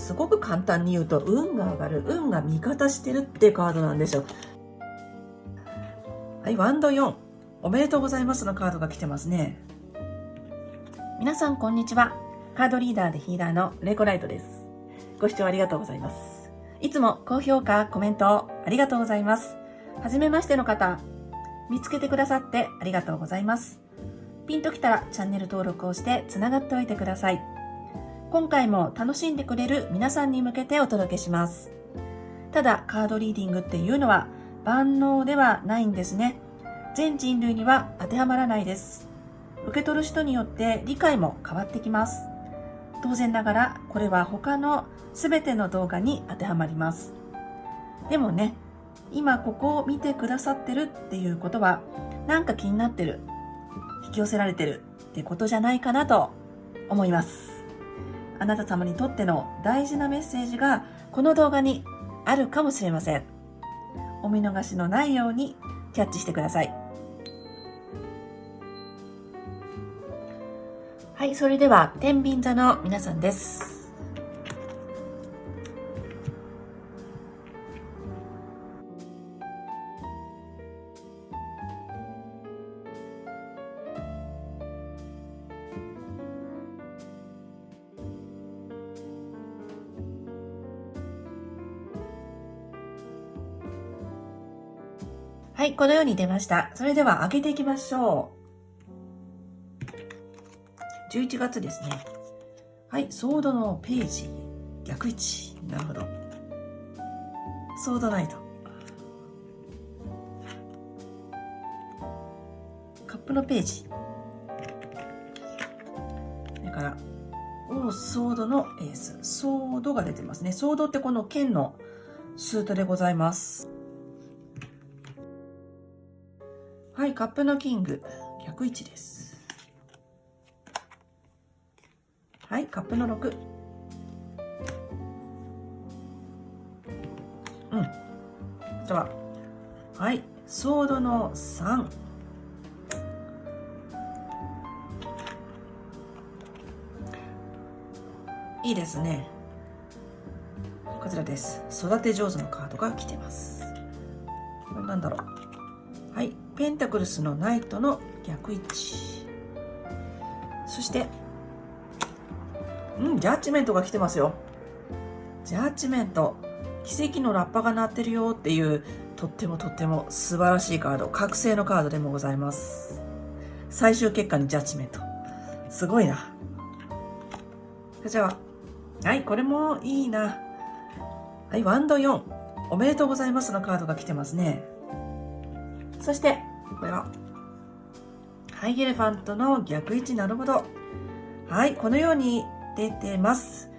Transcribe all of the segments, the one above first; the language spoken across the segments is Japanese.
すごく簡単に言うと、運が上がる、運が味方してるっていうカードなんですよ。はい、ワンド4。おめでとうございますのカードが来てますね。皆さん、こんにちは。カードリーダーでヒーラーのレコライトです。ご視聴ありがとうございます。いつも高評価、コメントありがとうございます。はじめましての方、見つけてくださってありがとうございます。ピンときたらチャンネル登録をしてつながっておいてください。今回も楽しんでくれる皆さんに向けてお届けします。ただ、カードリーディングっていうのは万能ではないんですね。全人類には当てはまらないです。受け取る人によって理解も変わってきます。当然ながらこれは他の全ての動画に当てはまります。でもね、今ここを見てくださってるっていうことは、なんか気になってる、引き寄せられてるってことじゃないかなと思います。あなた様にとっての大事なメッセージがこの動画にあるかもしれません。お見逃しのないようにキャッチしてください。はい、それでは天秤座の皆さんです。はい、このように出ました。それでは開けていきましょう。11月ですね。はい、ソードのページ、逆位置。なるほど。ソードナイト。カップのページ。それから、ソードのエース。ソードが出てますね。ソードってこの剣のスートでございます。はい、カップのキング、逆位置です。はい、カップの6。では、はい、ソードの3。いいですね。こちらです。育て上手のカードが来てます。これなんだろう。はい、ペンタクルスのナイトの逆位置。そして、ジャッジメントが来てますよ。ジャッジメント。奇跡のラッパが鳴ってるよっていう、とっても素晴らしいカード。覚醒のカードでもございます。最終結果にジャッジメント。すごいな。じゃあ、はい、これもいいな。はい、ワンド4。おめでとうございますのカードが来てますね。そして、これは、ハイエレファントの逆位置。なるほど。はい、このように出てます。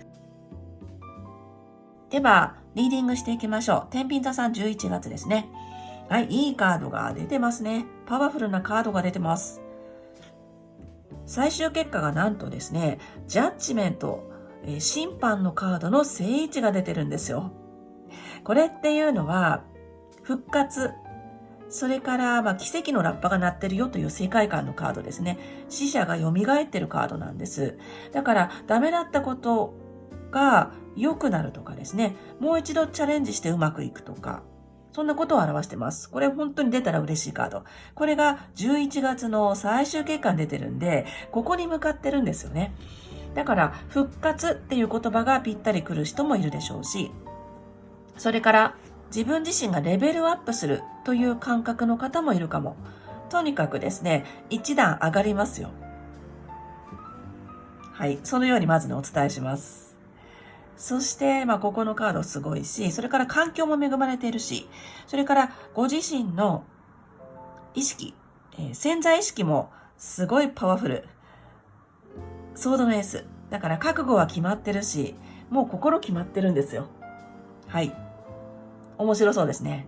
では、リーディングしていきましょう。天秤座さん11月ですね。はい、いいカードが出てますね。パワフルなカードが出てます。最終結果がなんとですね、ジャッジメント、審判のカードの正位置が出てるんですよ。これっていうのは、復活、それから、奇跡のラッパが鳴ってるよという世界観のカードですね。死者が蘇ってるカードなんです。だから、ダメだったことが良くなるとかですね、もう一度チャレンジしてうまくいくとか、そんなことを表してます。これ本当に出たら嬉しいカード。これが11月の最終結果に出てるんで、ここに向かってるんですよね。だから、復活っていう言葉がぴったりくる人もいるでしょうし、それから自分自身がレベルアップするという感覚の方もいるかも。とにかくですね、一段上がりますよ。はい、そのようにまずね、お伝えします。そして、ここのカードすごいし、それから環境も恵まれているし、それからご自身の意識、潜在意識もすごいパワフル。ソードのエース。だから覚悟は決まってるし、もう心決まってるんですよ。はい。面白そうですね。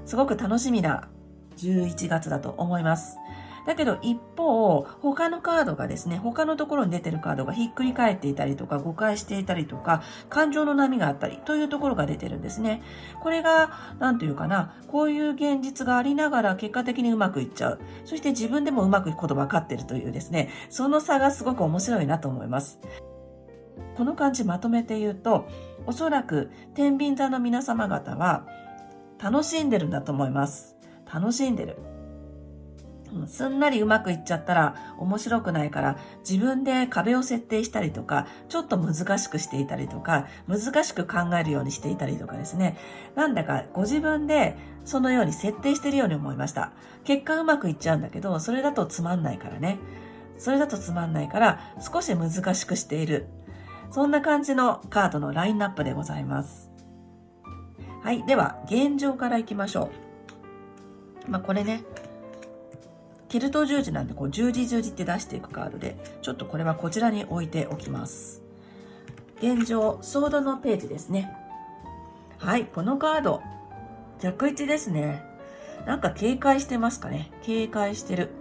すごく楽しみな11月だと思います。だけど一方、他のカードがですね、他のところに出てるカードがひっくり返っていたりとか、誤解していたりとか、感情の波があったりというところが出てるんですね。これが、なんていうかな、こういう現実がありながら結果的にうまくいっちゃう。そして自分でもうまくいくこと分かってるというですね、その差がすごく面白いなと思います。この感じまとめて言うと、おそらく天秤座の皆様方は楽しんでるんだと思います。楽しんでる。すんなりうまくいっちゃったら面白くないから、自分で壁を設定したりとか、ちょっと難しくしていたりとか、難しく考えるようにしていたりとかですね。なんだかご自分でそのように設定しているように思いました。結果うまくいっちゃうんだけど、それだとつまんないからね。それだとつまんないから少し難しくしている。そんな感じのカードのラインナップでございます。はい。では、現状からいきましょう。これね、ケルト十字なんで、十字十字って出していくカードで、ちょっとこれはこちらに置いておきます。現状、ソードのページですね。はい。このカード、逆位置ですね。なんか警戒してますかね。警戒してる。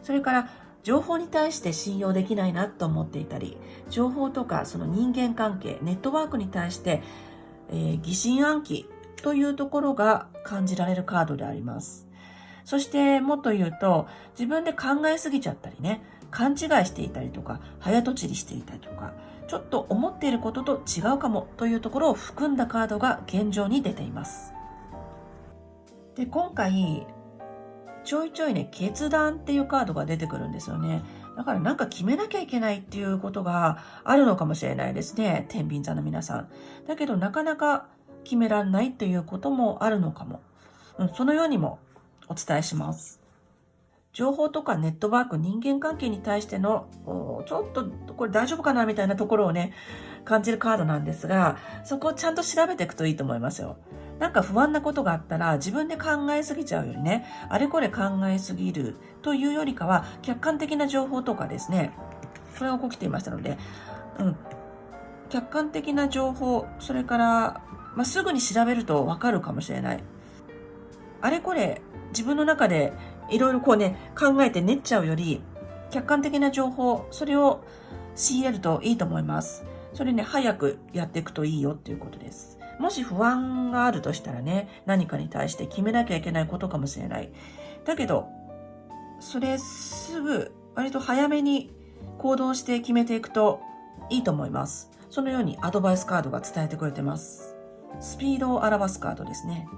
それから、情報に対して信用できないなと思っていたり、情報とかその人間関係、ネットワークに対して、疑心暗鬼というところが感じられるカードであります。そしてもっと言うと、自分で考えすぎちゃったりね、勘違いしていたりとか、早とちりしていたりとか、ちょっと思っていることと違うかもというところを含んだカードが現状に出ています。で、今回、ちょいちょいね、決断っていうカードが出てくるんですよね。だからなんか決めなきゃいけないっていうことがあるのかもしれないですね。天秤座の皆さん。だけどなかなか決められないっていうこともあるのかも。そのようにもお伝えします。情報とかネットワーク、人間関係に対しての、ちょっとこれ大丈夫かなみたいなところをね、感じるカードなんですが、そこをちゃんと調べていくといいと思いますよ。なんか不安なことがあったら自分で考えすぎちゃうよりね、あれこれ考えすぎるというよりかは、客観的な情報とかですね、これが起きていましたので、客観的な情報、それから、すぐに調べるとわかるかもしれない。あれこれ自分の中でいろいろ考えて練っちゃうより、客観的な情報、それを仕入れるといいと思います。それね、早くやっていくといいよっていうことです。もし不安があるとしたらね、何かに対して決めなきゃいけないことかもしれない。だけど、それすぐ、割と早めに行動して決めていくといいと思います。そのようにアドバイスカードが伝えてくれてます。スピードを表すカードですね。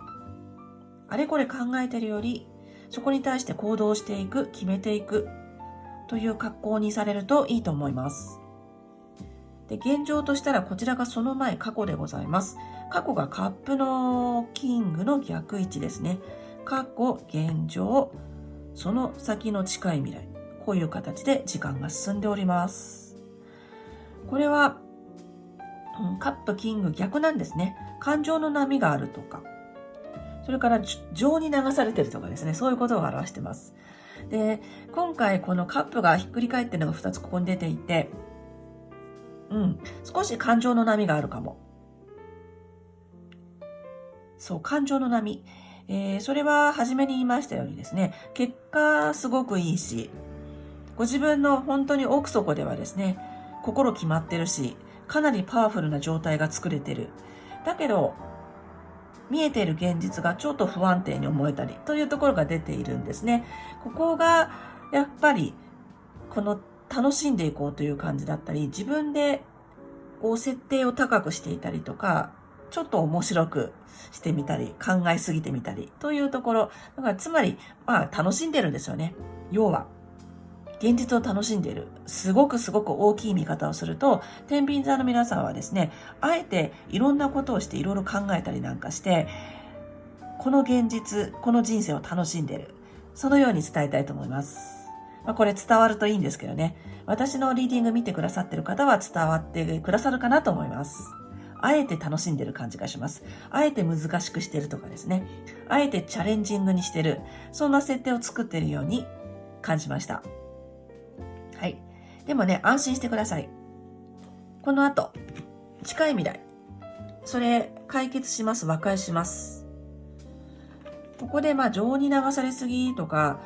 あれこれ考えてるより、そこに対して行動していく、決めていくという格好にされるといいと思います。で、現状としたらこちらがその前、過去でございます。過去がカップのキングの逆位置ですね。過去、現状、その先の近い未来。こういう形で時間が進んでおります。これは、カップ、キング逆なんですね。感情の波があるとか、それから情に流されてるとかですね。そういうことを表しています。で、今回このカップがひっくり返ってるのが2つここに出ていて、少し感情の波があるかも。そう、感情の波。それは初めに言いましたようにですね、結果すごくいいし、ご自分の本当に奥底ではですね、心決まってるし、かなりパワフルな状態が作れてる。だけど、見えている現実がちょっと不安定に思えたりというところが出ているんですね。ここがやっぱりこの楽しんでいこうという感じだったり、自分で設定を高くしていたりとか、ちょっと面白くしてみたり、考えすぎてみたりというところ。だからつまり、楽しんでるんですよね。要は。現実を楽しんでいる。すごく大きい見方をすると、天秤座の皆さんはですね、あえていろんなことをしていろいろ考えたりなんかして、この現実、この人生を楽しんでいる。そのように伝えたいと思います。これ伝わるといいんですけどね。私のリーディング見てくださっている方は伝わってくださるかなと思います。あえて楽しんでる感じがします。あえて難しくしてるとかですね。あえてチャレンジングにしてる。そんな設定を作っているように感じました。はい。でもね、安心してください。この後、近い未来。それ、解決します。和解します。ここで、情に流されすぎとか、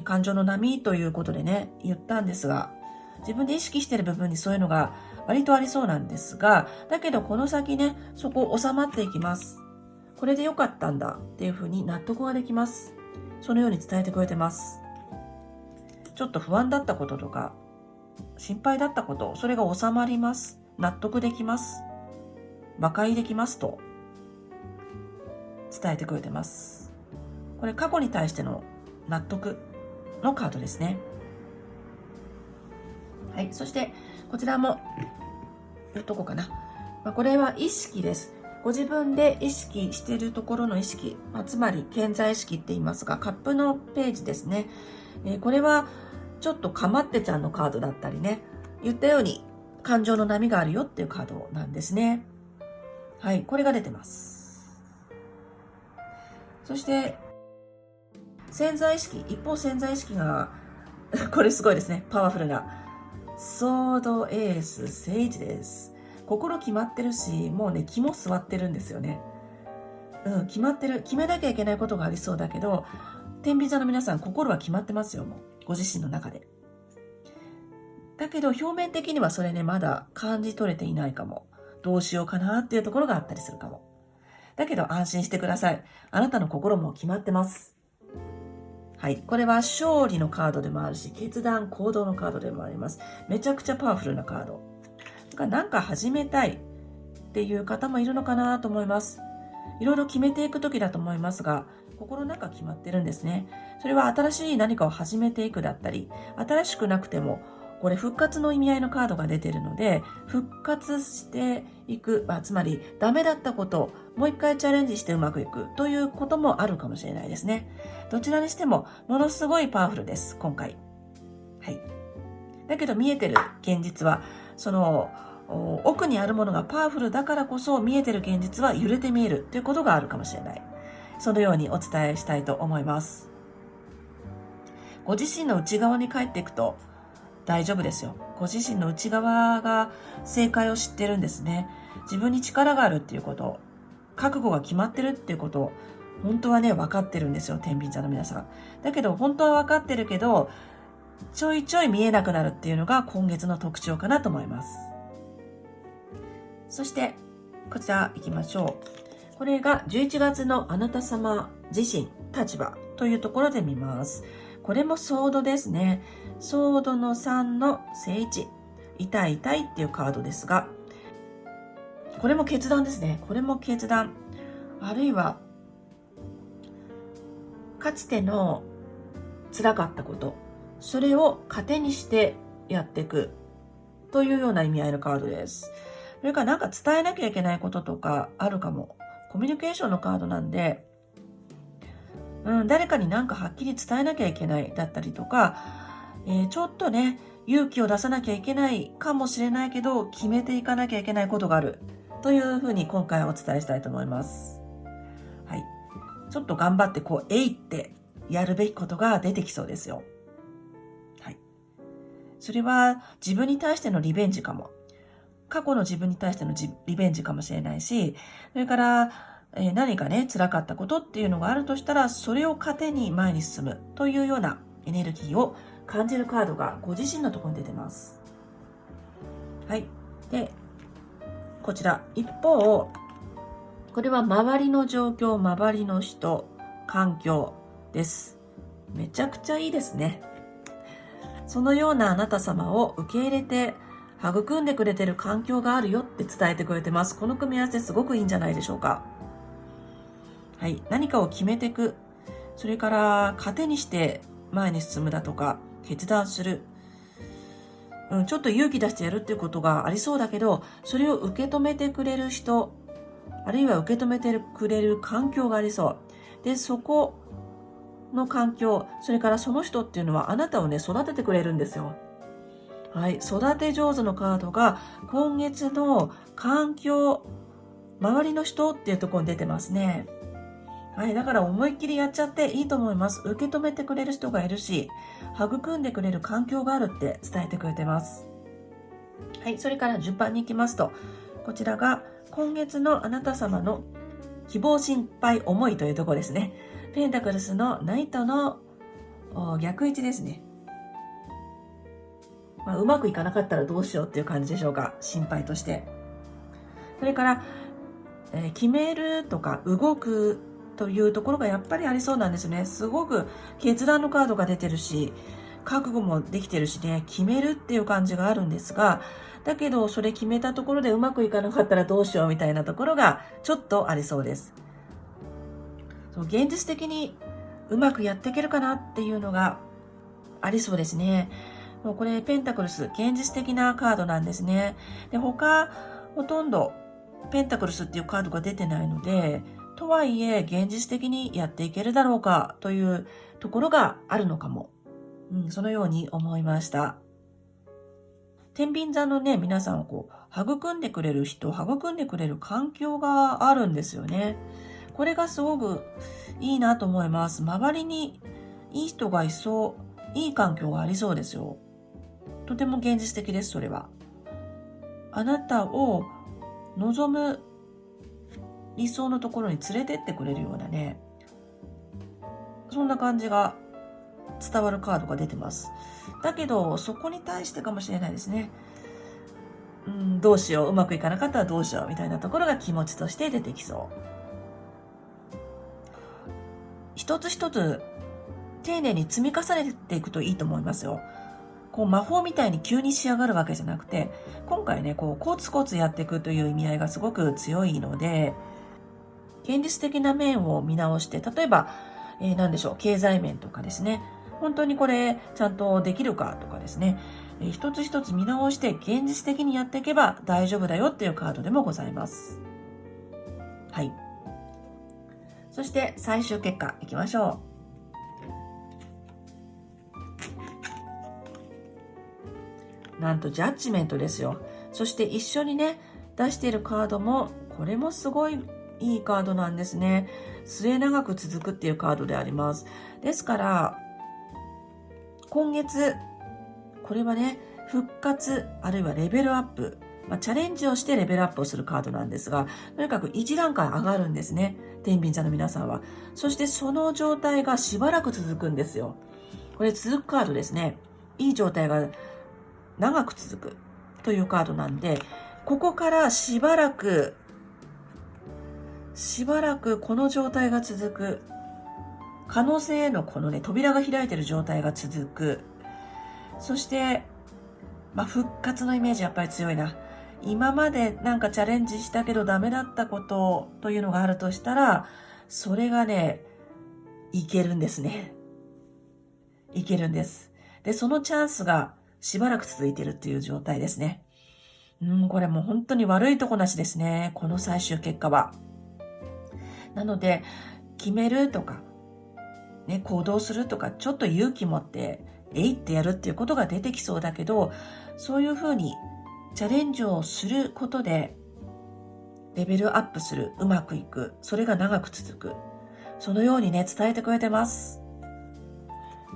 感情の波ということでね、言ったんですが、自分で意識している部分にそういうのが割とありそうなんですが、だけどこの先ね、そこ収まっていきます。これで良かったんだっていうふうに納得ができます。そのように伝えてくれてます。ちょっと不安だったこととか、心配だったこと、それが収まります。納得できます。和解できますと伝えてくれてます。これ過去に対しての納得のカードですね。はい、そしてこちらもどこかな、これは意識です。ご自分で意識しているところの意識、つまり潜在意識って言いますが、カップのページですね。これはちょっとかまってちゃんのカードだったりね、言ったように感情の波があるよっていうカードなんですね。はい、これが出てます。そして潜在意識、一方潜在意識がこれすごいですね、パワフルなソードエースセイジです。心決まってるし、もうね、肝座ってるんですよね。決まってる。決めなきゃいけないことがありそうだけど、天秤座の皆さん、心は決まってますよ、もう。ご自身の中で。だけど、表面的にはそれね、まだ感じ取れていないかも。どうしようかなっていうところがあったりするかも。だけど、安心してください。あなたの心も決まってます。はい。これは勝利のカードでもあるし、決断、行動のカードでもあります。めちゃくちゃパワフルなカード。なんか始めたいっていう方もいるのかなと思います。いろいろ決めていく時だと思いますが、心の中決まってるんですね。それは新しい何かを始めていくだったり、新しくなくても、これ復活の意味合いのカードが出ているので、復活していく、つまりダメだったことをもう一回チャレンジしてうまくいくということもあるかもしれないですね。どちらにしてもものすごいパワフルです、今回。はい。だけど見えてる現実は、その奥にあるものがパワフルだからこそ見えてる現実は揺れて見えるということがあるかもしれない。そのようにお伝えしたいと思います。ご自身の内側に帰っていくと大丈夫ですよ。ご自身の内側が正解を知ってるんですね。自分に力があるっていうこと、覚悟が決まってるっていうこと、本当はね、分かってるんですよ、天秤座の皆さん。だけど、本当は分かってるけど、ちょいちょい見えなくなるっていうのが今月の特徴かなと思います。そして、こちら行きましょう。これが11月のあなた様自身、立場というところで見ます。これもソードですね。ソードの3の正位、痛い痛いっていうカードですが、これも決断ですね。これも決断。あるいは、かつての辛かったこと、それを糧にしてやっていくというような意味合いのカードです。それからなんか伝えなきゃいけないこととかあるかも。コミュニケーションのカードなんで、誰かになんかはっきり伝えなきゃいけないだったりとか、ちょっとね、勇気を出さなきゃいけないかもしれないけど、決めていかなきゃいけないことがあるというふうに今回はお伝えしたいと思います。はい。ちょっと頑張ってえいってやるべきことが出てきそうですよ。はい。それは自分に対してのリベンジかも。過去の自分に対してのリベンジかもしれないし、それから、何かね、辛かったことっていうのがあるとしたら、それを糧に前に進むというようなエネルギーを感じるカードがご自身のところに出てます。はい。で、こちら。一方、これは周りの状況、周りの人、環境です。めちゃくちゃいいですね。そのようなあなた様を受け入れて、育んでくれてる環境があるよって伝えてくれてます。この組み合わせすごくいいんじゃないでしょうか。はい。何かを決めていく。それから、糧にして前に進むだとか、決断する。ちょっと勇気出してやるっていうことがありそうだけど、それを受け止めてくれる人、あるいは受け止めてくれる環境がありそう。で、そこの環境、それからその人っていうのはあなたをね、育ててくれるんですよ。はい。育て上手のカードが今月の環境、周りの人っていうところに出てますね。はい。だから思いっきりやっちゃっていいと思います。受け止めてくれる人がいるし、育んでくれる環境があるって伝えてくれてます。はい。それから順番に行きますと、こちらが今月のあなた様の希望、心配、思いというところですね。ペンタクルスのナイトの逆位置ですね。うまくいかなかったらどうしようっていう感じでしょうか。心配として。それから、決めるとか動くというところがやっぱりありそうなんですね。すごく決断のカードが出てるし、覚悟もできてるしね、決めるっていう感じがあるんですが、だけど、それ決めたところでうまくいかなかったらどうしようみたいなところがちょっとありそうです。そう、現実的にうまくやっていけるかなっていうのがありそうですね。もうこれペンタクルス、現実的なカードなんですね。で、他、ほとんどペンタクルスっていうカードが出てないので、とはいえ現実的にやっていけるだろうかというところがあるのかも。そのように思いました。天秤座のね、皆さんを育んでくれる人、育んでくれる環境があるんですよね。これがすごくいいなと思います。周りにいい人がいそう、いい環境がありそうですよ。とても現実的です、それは。あなたを望む理想のところに連れてってくれるようなね、そんな感じが伝わるカードが出てます。だけど、そこに対してかもしれないですね。どうしよう、うまくいかなかったらどうしようみたいなところが気持ちとして出てきそう。一つ一つ丁寧に積み重ねていくといいと思いますよ。魔法みたいに急に仕上がるわけじゃなくて、今回ね、コツコツやっていくという意味合いがすごく強いので、現実的な面を見直して、例えば、何でしょう、経済面とかですね、本当にこれちゃんとできるかとかですね、一つ一つ見直して現実的にやっていけば大丈夫だよっていうカードでもございます。はい。そして最終結果いきましょう。なんとジャッジメントですよ。そして一緒にね、出しているカードも、これもすごいいいカードなんですね。末永く続くっていうカードであります。ですから、今月、これはね、復活、あるいはレベルアップ、チャレンジをしてレベルアップをするカードなんですが、とにかく1段階上がるんですね。天秤座の皆さんは。そしてその状態がしばらく続くんですよ。これ続くカードですね。いい状態が長く続くというカードなんで、ここからしばらくこの状態が続く。可能性へのこのね、扉が開いている状態が続く。そして、復活のイメージやっぱり強いな。今までなんかチャレンジしたけどダメだったことというのがあるとしたら、それがね、いけるんですね。いけるんです。で、そのチャンスがしばらく続いているっていう状態ですね。これもう本当に悪いとこなしですね。この最終結果は。なので、決めるとか、ね、行動するとか、ちょっと勇気持って、ってやるっていうことが出てきそうだけど、そういうふうにチャレンジをすることで、レベルアップする、うまくいく、それが長く続く。そのようにね、伝えてくれてます。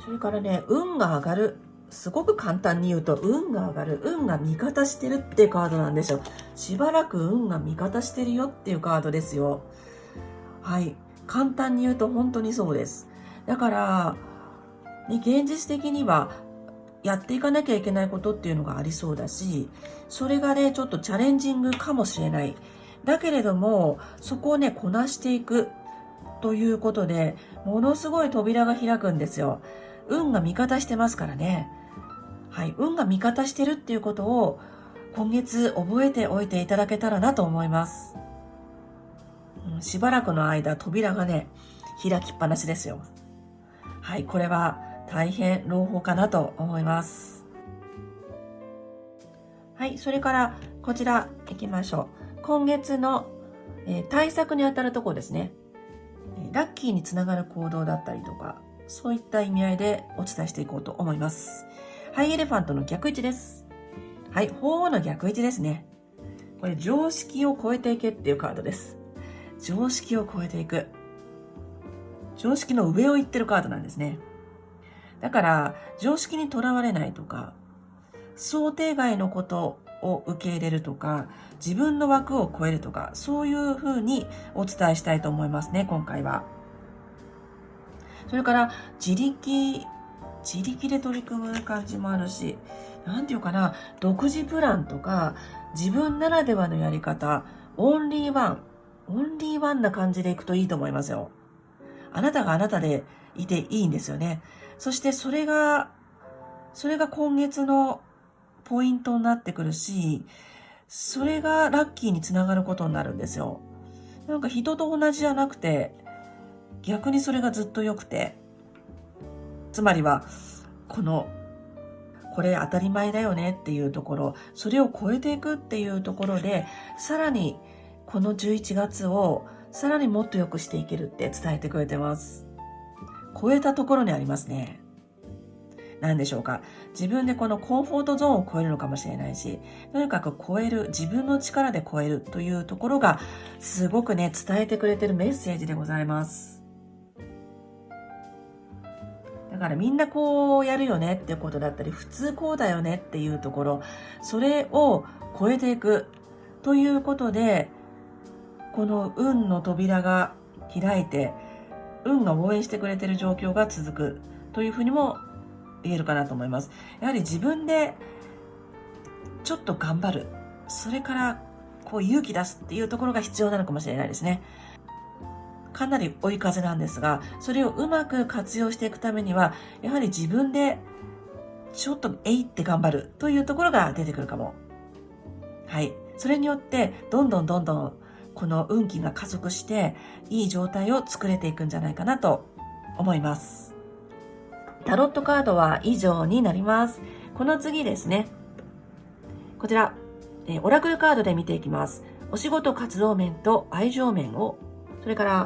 それからね、運が上がる。すごく簡単に言うと、運が上がる。運が味方してるっていうカードなんですよ。しばらく運が味方してるよっていうカードですよ。はい。簡単に言うと本当にそうです。だから、ね、現実的にはやっていかなきゃいけないことっていうのがありそうだし、それがね、ちょっとチャレンジングかもしれない。だけれども、そこをね、こなしていくということで、ものすごい扉が開くんですよ。運が味方してますからね。はい。運が味方してるっていうことを今月覚えておいていただけたらなと思います。しばらくの間、扉がね、開きっぱなしですよ。はい。これは大変朗報かなと思います。はい。それからこちら行きましょう。今月の、対策にあたるところですね。ラッキーにつながる行動だったりとか、そういった意味合いでお伝えしていこうと思います。ハイエレファントの逆位置です。はい。鳳凰の逆位置ですね。これ常識を超えていけっていうカードです。常識を超えていく。常識の上を行ってるカードなんですね。だから、常識にとらわれないとか、想定外のことを受け入れるとか、自分の枠を超えるとか、そういうふうにお伝えしたいと思いますね、今回は。それから、自力で取り組む感じもあるし、なんていうかな、独自プランとか、自分ならではのやり方、オンリーワンな感じでいくといいと思いますよ。あなたがあなたでいていいんですよね。そしてそれが今月のポイントになってくるし、それがラッキーにつながることになるんですよ。なんか人と同じじゃなくて、逆にそれがずっと良くて、つまりは、これ当たり前だよねっていうところ、それを超えていくっていうところで、さらにこの11月をさらにもっと良くしていけるって伝えてくれてます。超えたところにありますね。何でしょうか。自分でこのコンフォートゾーンを超えるのかもしれないし、とにかく超える、自分の力で超えるというところが、すごくね、伝えてくれてるメッセージでございます。だからみんなこうやるよねっていうことだったり、普通こうだよねっていうところ、それを超えていくということで、この運の扉が開いて、運が応援してくれている状況が続くというふうにも言えるかなと思います。やはり自分でちょっと頑張る。それからこう勇気出すっていうところが必要なのかもしれないですね。かなり追い風なんですが、それをうまく活用していくためには、やはり自分でちょっとって頑張るというところが出てくるかも。はい。それによって、どんどんこの運気が加速して、いい状態を作れていくんじゃないかなと思います。タロットカードは以上になります。この次ですね。こちら、オラクルカードで見ていきます。お仕事活動面と愛情面を、それから、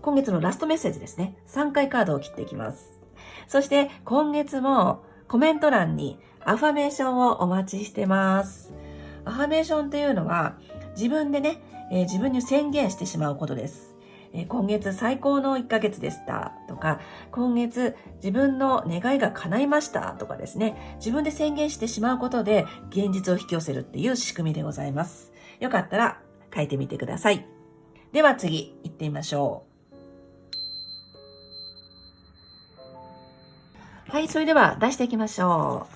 今月のラストメッセージですね。3回カードを切っていきます。そして今月もコメント欄にアファメーションをお待ちしてます。アファメーションというのは自分でね、自分に宣言してしまうことです。今月最高の1ヶ月でしたとか、今月自分の願いが叶いましたとかですね、自分で宣言してしまうことで現実を引き寄せるっていう仕組みでございます。よかったら書いてみてください。では次行ってみましょう。はい、それでは出していきましょ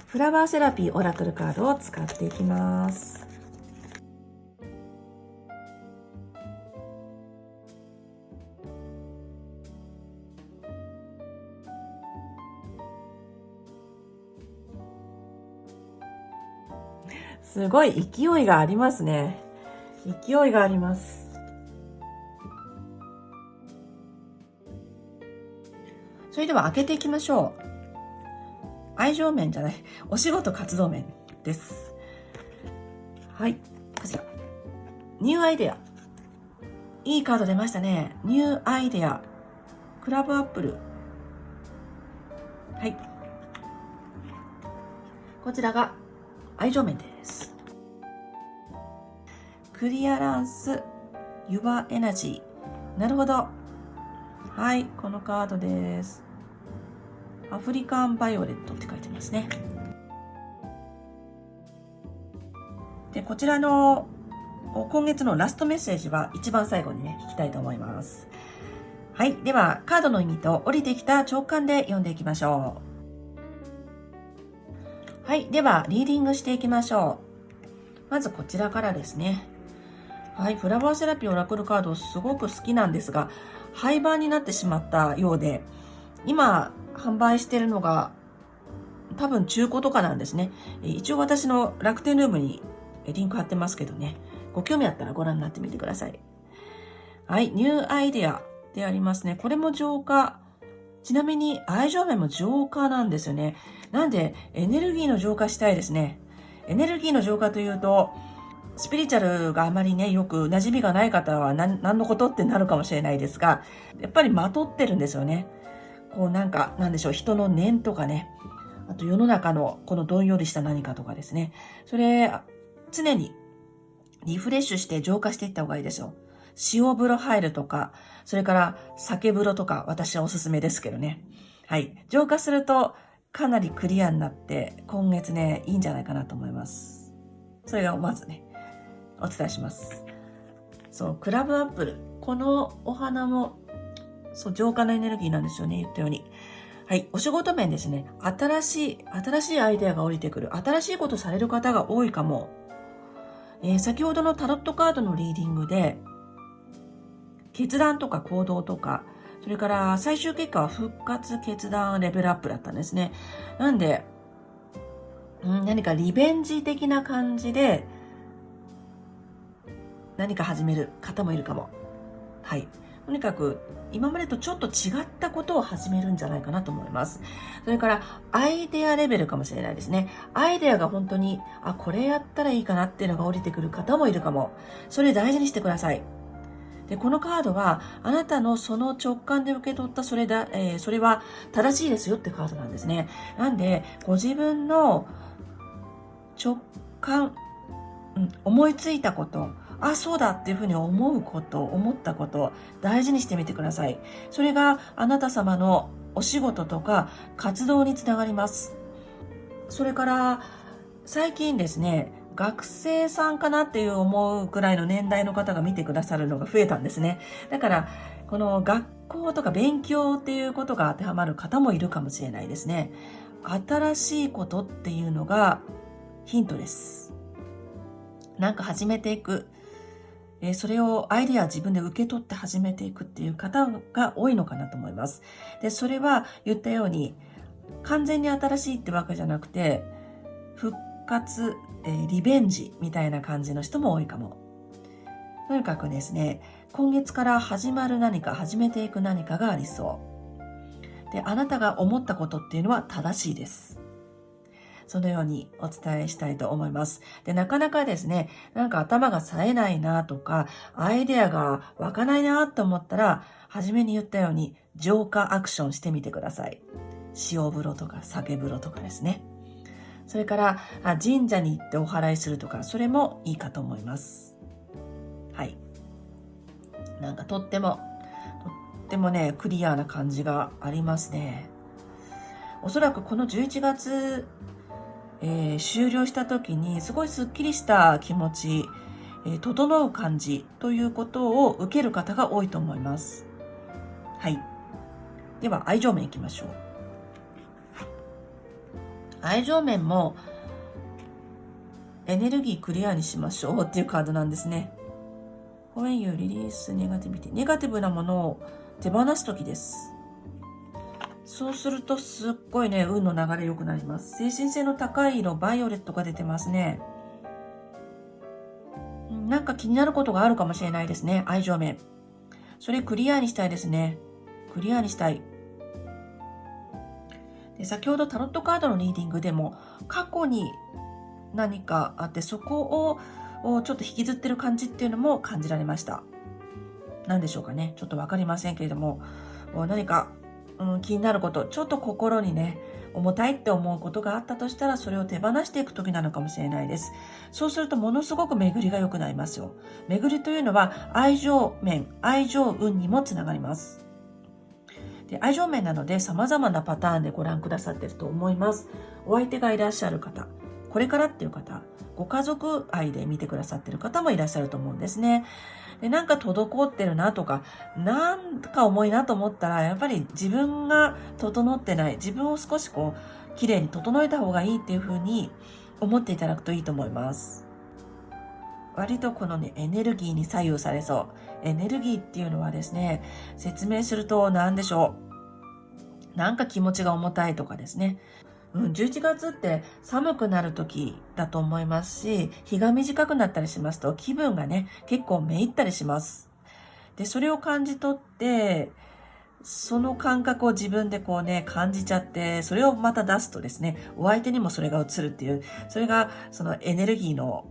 う。フラワーセラピーオラクルカードを使っていきます。すごい勢いがありますね。勢いがあります。それでは開けていきましょう。愛情面じゃない、お仕事活動面です。はい、こちら。ニューアイデア。いいカード出ましたね。ニューアイデア。クラブアップル。はい。こちらが愛情面です。クリアランス、ユアエナジー。なるほど。はい、このカードです。アフリカンバイオレットって書いてますね。で、こちらの今月のラストメッセージは一番最後にね、聞きたいと思います。はい。では、カードの意味と降りてきた直感で読んでいきましょう。はい。では、リーディングしていきましょう。まずこちらからですね。はい。フラワーセラピーオラクルカードすごく好きなんですが、廃盤になってしまったようで、今販売しているのが多分中古とかなんですね。一応私の楽天ルームにリンク貼ってますけどね。ご興味あったらご覧になってみてください。はい。ニューアイデアでありますね。これも浄化。ちなみに愛情面も浄化なんですよね。なんでエネルギーの浄化したいですね。エネルギーの浄化というと、スピリチュアルがあまりね、よく馴染みがない方は何のことってなるかもしれないですが、やっぱりまとってるんですよね。こうなんでしょう、人の念とかね、あと世の中のこのどんよりした何かとかですね。それ、常にリフレッシュして浄化していった方がいいですよ。塩風呂入るとか、それから酒風呂とか私はおすすめですけどね。はい。浄化するとかなりクリアになって今月ね、いいんじゃないかなと思います。それがまずね、お伝えします。そう、クラブアップル。このお花も、そう、浄化のエネルギーなんですよね、言ったように。はい、お仕事面ですね。新しいアイデアが降りてくる。新しいことされる方が多いかも。先ほどのタロットカードのリーディングで、決断とか行動とか、それから最終結果は復活、決断、レベルアップだったんですね。なんで、何かリベンジ的な感じで何か始める方もいるかも。はい。とにかく今までとちょっと違ったことを始めるんじゃないかなと思います。それからアイデアレベルかもしれないですね。アイデアが本当に、これやったらいいかなっていうのが降りてくる方もいるかも。それ大事にしてください。で、このカードはあなたのその直感で受け取ったそれは正しいですよってカードなんですね。なんで、ご自分の直感、思いついたこと、そうだっていうふうに思ったこと、大事にしてみてください。それがあなた様のお仕事とか活動につながります。それから、最近ですね、学生さんかなっていう思うくらいの年代の方が見てくださるのが増えたんですね。だから、この学校とか勉強っていうことが当てはまる方もいるかもしれないですね。新しいことっていうのがヒントです。なんか始めていく。それをアイデア自分で受け取って始めていくっていう方が多いのかなと思います。で、それは言ったように完全に新しいってわけじゃなくて復活、リベンジみたいな感じの人も多いかも。とにかくですね、今月から始めていく何かがありそう。で、あなたが思ったことっていうのは正しいです。そのようにお伝えしたいと思います。で、なかなかですね、なんか頭が冴えないなとか、アイデアが湧かないなと思ったら、初めに言ったように浄化アクションしてみてください。塩風呂とか酒風呂とかですね。それから神社に行ってお祓いするとか、それもいいかと思います。はい。なんかとってもね、クリアな感じがありますね。おそらくこの11月、終了した時にすごいスッキリした気持ち、整う感じということを受ける方が多いと思います。はい。では愛情面いきましょう。愛情面もエネルギークリアにしましょうっていうカードなんですね。When you release negativity、ネガティブなものを手放す時です。そうするとすっごいね、運の流れ良くなります。精神性の高い色、バイオレットが出てますね。なんか気になることがあるかもしれないですね、愛情面。それクリアにしたいですね。クリアにしたい。で、先ほどタロットカードのリーディングでも、過去に何かあって、そこをちょっと引きずってる感じっていうのも感じられました。何でしょうかね。ちょっとわかりませんけれども、何か気になること、ちょっと心にね、重たいって思うことがあったとしたら、それを手放していく時なのかもしれないです。そうするとものすごく巡りが良くなりますよ。巡りというのは愛情面、愛情運にもつながります。で、愛情面なので様々なパターンでご覧くださっていると思います。お相手がいらっしゃる方、これからっていう方、ご家族愛で見てくださっている方もいらっしゃると思うんですね。で、なんか滞ってるなとか、なんか重いなと思ったら、やっぱり自分が整ってない、自分を少し綺麗に整えた方がいいっていう風に思っていただくといいと思います。割とこのね、エネルギーに左右されそう。エネルギーっていうのはですね、説明すると何でしょう。なんか気持ちが重たいとかですね。11月って寒くなる時だと思いますし、日が短くなったりしますと気分がね、結構めいったりします。で、それを感じ取って、その感覚を自分で感じちゃって、それをまた出すとですね、お相手にもそれが映るっていう、それがそのエネルギーの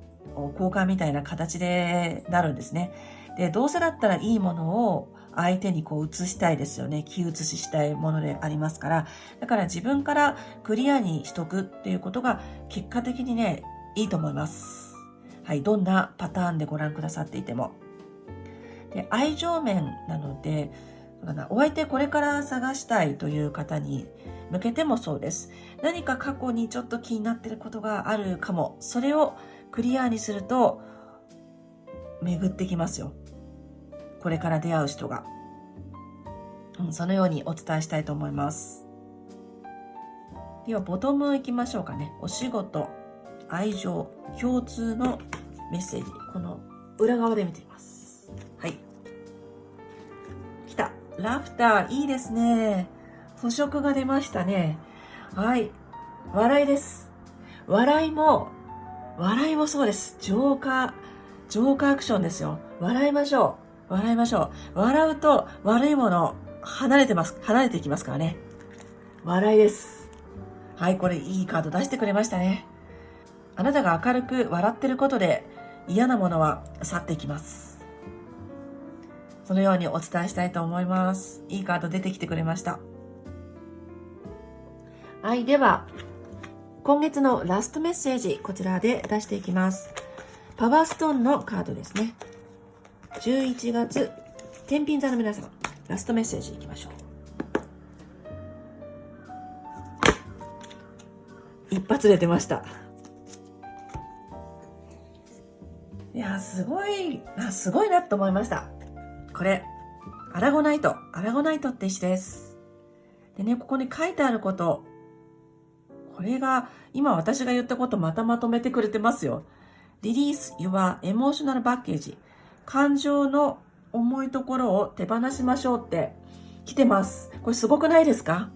交換みたいな形でなるんですね。で、どうせだったらいいものを相手に移したいですよね。気移ししたいものでありますから。だから自分からクリアにしとくっていうことが結果的にね、いいと思います。はい。どんなパターンでご覧くださっていても。で、愛情面なので、お相手これから探したいという方に向けてもそうです。何か過去にちょっと気になっていることがあるかも。それをクリアにすると巡ってきますよ。これから出会う人が。そのようにお伝えしたいと思います。では、ボトム行きましょうかね。お仕事、愛情、共通のメッセージ。この裏側で見てみます。はい。来た。ラフター、いいですね。補色が出ましたね。はい。笑いです。笑いもそうです。浄化アクションですよ。笑いましょう。笑うと悪いもの離れていきますからね。笑いです。はい、これいいカード出してくれましたね。あなたが明るく笑ってることで嫌なものは去っていきます。そのようにお伝えしたいと思います。いいカード出てきてくれました。はい、では、今月のラストメッセージ、こちらで出していきます。パワーストーンのカードですね。11月、天秤座の皆様、ラストメッセージいきましょう。一発で出ました。いや、すごいなと思いました。これ、アラゴナイトって石です。でね、ここに書いてあること、これが今私が言ったことまたまとめてくれてますよ。Release your emotional baggage。感情の重いところを手放しましょうって来てます。これすごくないですか？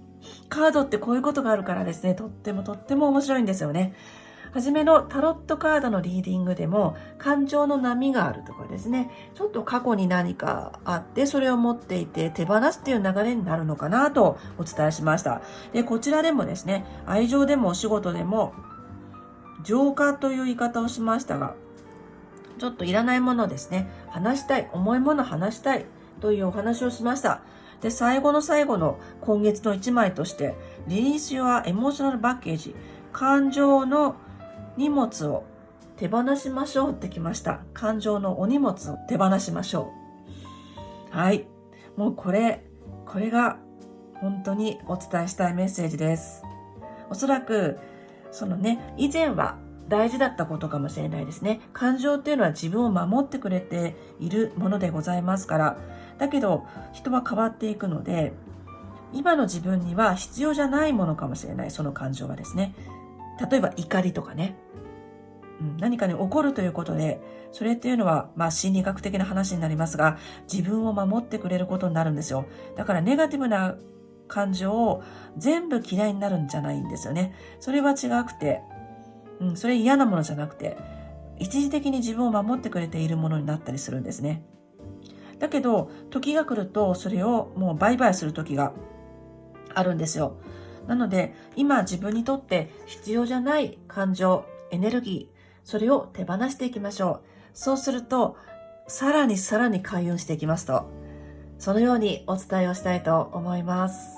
カードってこういうことがあるからですね、とっても面白いんですよね。はじめのタロットカードのリーディングでも感情の波があるとかですね、ちょっと過去に何かあってそれを持っていて手放すっていう流れになるのかなとお伝えしました。で、こちらでもですね、愛情でもお仕事でも浄化という言い方をしましたが、ちょっといらないものですね、話したい、重いもの話したいというお話をしました。で、最後の今月の1枚として、Release your emotional baggage。感情の荷物を手放しましょうってきました。感情のお荷物を手放しましょう。はい。もうこれが本当にお伝えしたいメッセージです。おそらく、以前は大事だったことかもしれないですね。感情っていうのは自分を守ってくれているものでございますから。だけど、人は変わっていくので、今の自分には必要じゃないものかもしれない、その感情はですね。例えば怒りとかね。何かに起こるということで、それっていうのは、心理学的な話になりますが、自分を守ってくれることになるんですよ。だからネガティブな感情を全部嫌いになるんじゃないんですよね。それは違くて、それ嫌なものじゃなくて、一時的に自分を守ってくれているものになったりするんですね。だけど、時が来ると、それをもう売買する時があるんですよ。なので、今自分にとって必要じゃない感情、エネルギー、それを手放していきましょう。そうすると、さらに開運していきますと、そのようにお伝えをしたいと思います。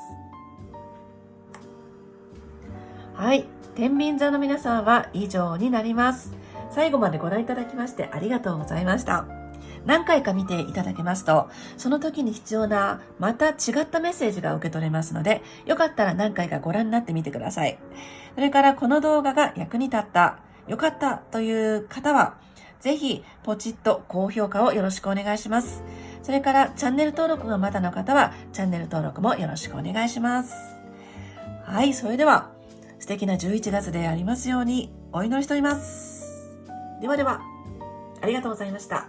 はい。天秤座の皆さんは以上になります。最後までご覧いただきましてありがとうございました。何回か見ていただけますと、その時に必要なまた違ったメッセージが受け取れますので、よかったら何回かご覧になってみてください。それからこの動画が役に立った、よかったという方は、ぜひポチッと高評価をよろしくお願いします。それからチャンネル登録がまだの方は、チャンネル登録もよろしくお願いします。はい、それでは素敵な11月でありますようにお祈りしております。ではでは、ありがとうございました。